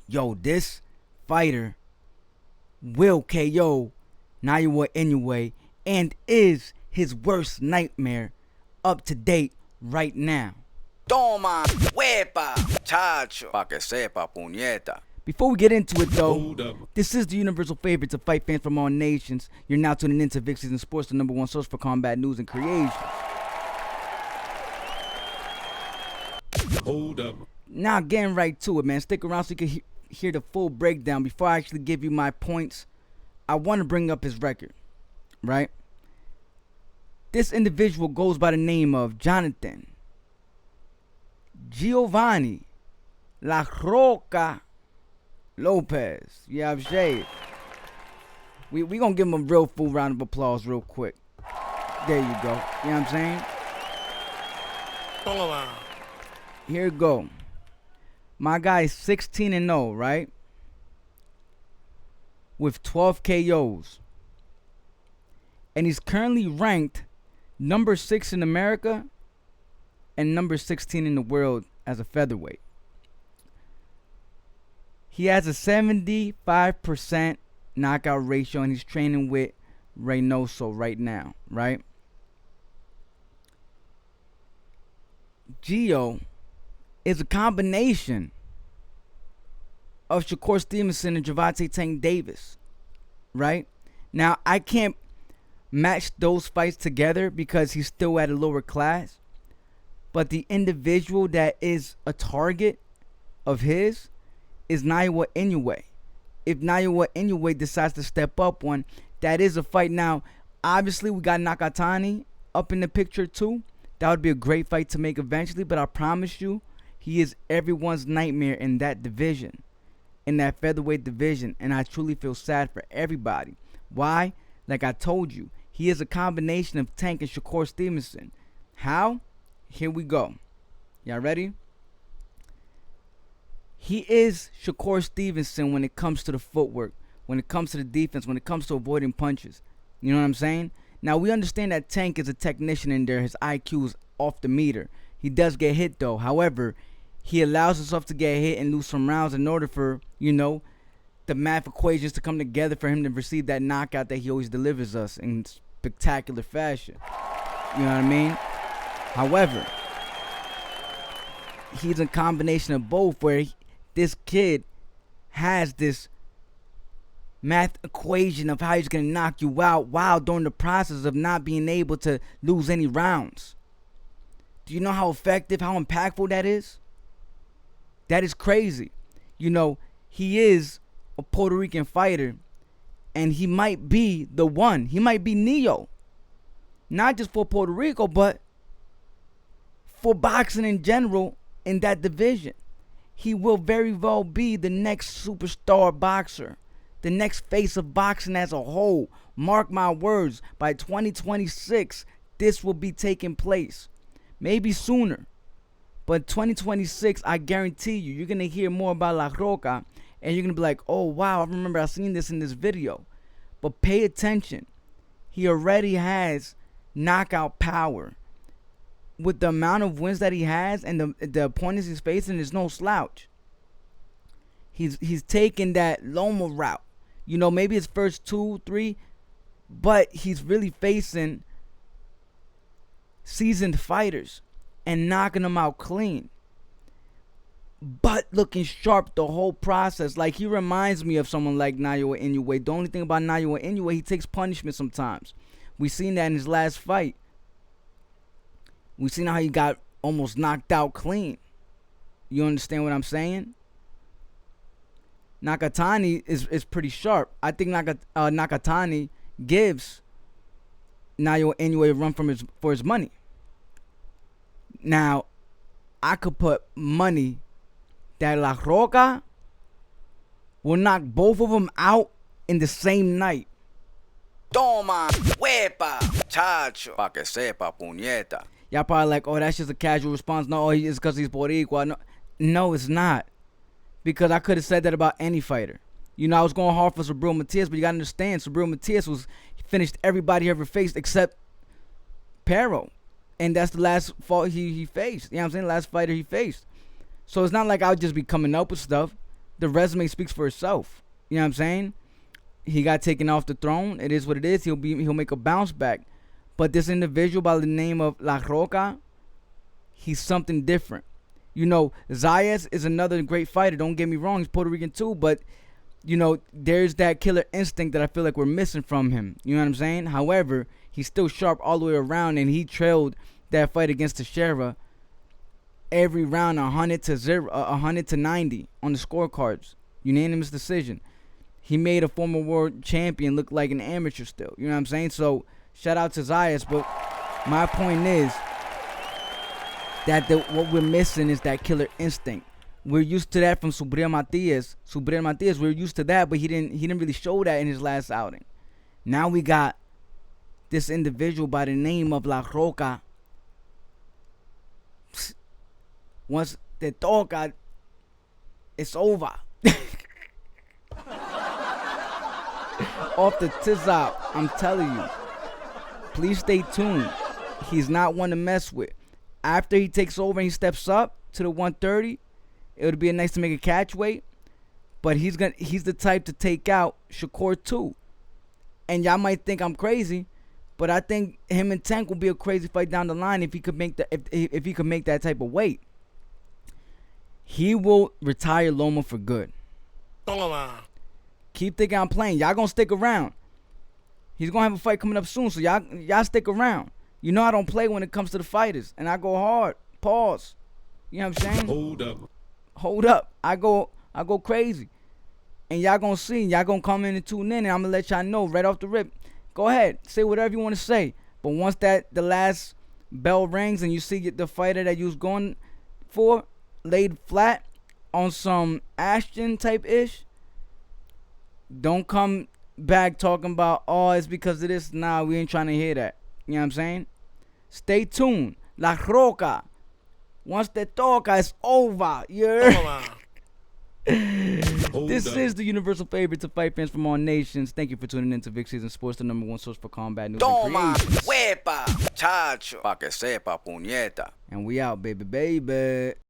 yo, this fighter will KO Naoya Inoue and is his worst nightmare up to date right now. Toma, huepa, chacho, pa que sepa, puñeta. Before we get into it though, this is the universal favorite to fight fans from all nations. You're now tuning into VIC SZN Sports, the #1 source for combat news and creation. Hold up. Now getting right to it, man. Stick around so you can hear the full breakdown. Before I actually give you my points, I want to bring up his record, right? This individual goes by the name of Jonathan Giovanni La Roca Lopez. Yeah, I'm shade. We gonna give him a real full round of applause real quick. There you go. You know what I'm saying? Here we go. My guy is 16-0, right? With 12 KOs. And he's currently ranked number 6 in America and number 16 in the world as a featherweight. He has a 75% knockout ratio, and he's training with Reynoso right now, right? Gio is a combination of Shakur Stevenson and Gervonta Tank Davis, right? Now, I can't match those fights together because he's still at a lower class, but the individual that is a target of his is Naoya Inoue. If Naoya Inoue decides to step up one, that is a fight. Now, obviously, we got Nakatani up in the picture too. That would be a great fight to make eventually, but I promise you, he is everyone's nightmare in that division, in that featherweight division, and I truly feel sad for everybody. Why? Like I told you, he is a combination of Tank and Shakur Stevenson. How? Here we go. Y'all ready? He is Shakur Stevenson when it comes to the footwork, when it comes to the defense, when it comes to avoiding punches. You know what I'm saying? Now, we understand that Tank is a technician in there. His IQ is off the meter. He does get hit, though. However, he allows himself to get hit and lose some rounds in order for, you know, the math equations to come together for him to receive that knockout that he always delivers us in spectacular fashion. You know what I mean? However, he's a combination of both, where this kid has this math equation of how he's going to knock you out while during the process of not being able to lose any rounds. Do you know how effective, how impactful that is? That is crazy. You know, he is a Puerto Rican fighter, and he might be the one. He might be Neo. Not just for Puerto Rico, but for boxing in general in that division. He will very well be the next superstar boxer, the next face of boxing as a whole. Mark my words, by 2026, this will be taking place. Maybe sooner, but 2026, I guarantee you, you're going to hear more about La Roca, and you're going to be like, oh, wow, I remember I seen this in this video. But pay attention. He already has knockout power. With the amount of wins that he has and the opponents he's facing, is no slouch. He's taking that Loma route. You know, maybe his first 2, 3, but he's really facing seasoned fighters and knocking them out clean, but looking sharp the whole process. Like, he reminds me of someone like Naoya Inoue. The only thing about Naoya Inoue, he takes punishment sometimes. We seen that in his last fight. We seen how he got almost knocked out clean. You understand what I'm saying? Nakatani is pretty sharp. I think Nakatani gives Naoya Inoue a run for his money. Now, I could put money that La Roca will knock both of them out in the same night. Toma, huepa, chacho, pa que sepa, puñeta. Y'all probably like, oh, that's just a casual response. No, it's because he's Boricua. No, it's not. Because I could have said that about any fighter. You know, I was going hard for Subriel Matias, but you got to understand, Subriel Matias finished everybody he ever faced except Pero. And that's the last fight he faced. You know what I'm saying? Last fighter he faced. So it's not like I'll just be coming up with stuff. the resume speaks for itself. You know what I'm saying? He got taken off the throne. It is what it is. He'll make a bounce back. But this individual by the name of La Roca, he's something different. You know, Zayas is another great fighter. Don't get me wrong. He's Puerto Rican too. But, you know, there's that killer instinct that I feel like we're missing from him. You know what I'm saying? However, he's still sharp all the way around. And he trailed that fight against Teixeira every round 100 to 90 on the scorecards. Unanimous decision. He made a former world champion look like an amateur still. You know what I'm saying? So, shout out to Zayas. But my point is that what we're missing is that killer instinct. We're used to that from Subriel Matias. We're used to that, but he didn't really show that in his last outing. Now we got this individual by the name of La Roca. Once they toca, it's over. Off the tizop, I'm telling you. Please stay tuned. He's not one to mess with. After he takes over and he steps up to the 130, it would be nice to make a catch weight. But he's the type to take out Shakur too. And y'all might think I'm crazy, but I think him and Tank will be a crazy fight down the line if he could make if he could make that type of weight. He will retire Loma for good. Keep thinking I'm playing. Y'all gonna stick around. He's gonna have a fight coming up soon, so y'all stick around. You know I don't play when it comes to the fighters, and I go hard. Pause. You know what I'm saying? Hold up. I go crazy, and y'all gonna see. Y'all gonna come in and tune in, and I'm gonna let y'all know right off the rip. Go ahead, say whatever you want to say. But once the last bell rings and you see the fighter that you was going for laid flat on some Ashton type ish, don't come back talking about, oh, it's because of this. Nah, we ain't trying to hear that. You know what I'm saying? Stay tuned. La Roca. Once they toca, it's over. Yeah. This is the universal favorite to fight fans from all nations. Thank you for tuning in to VIC SZN Sports, the #1 source for combat news and creation. Huepa, chacho, pa que sepa, puñeta. And we out, baby.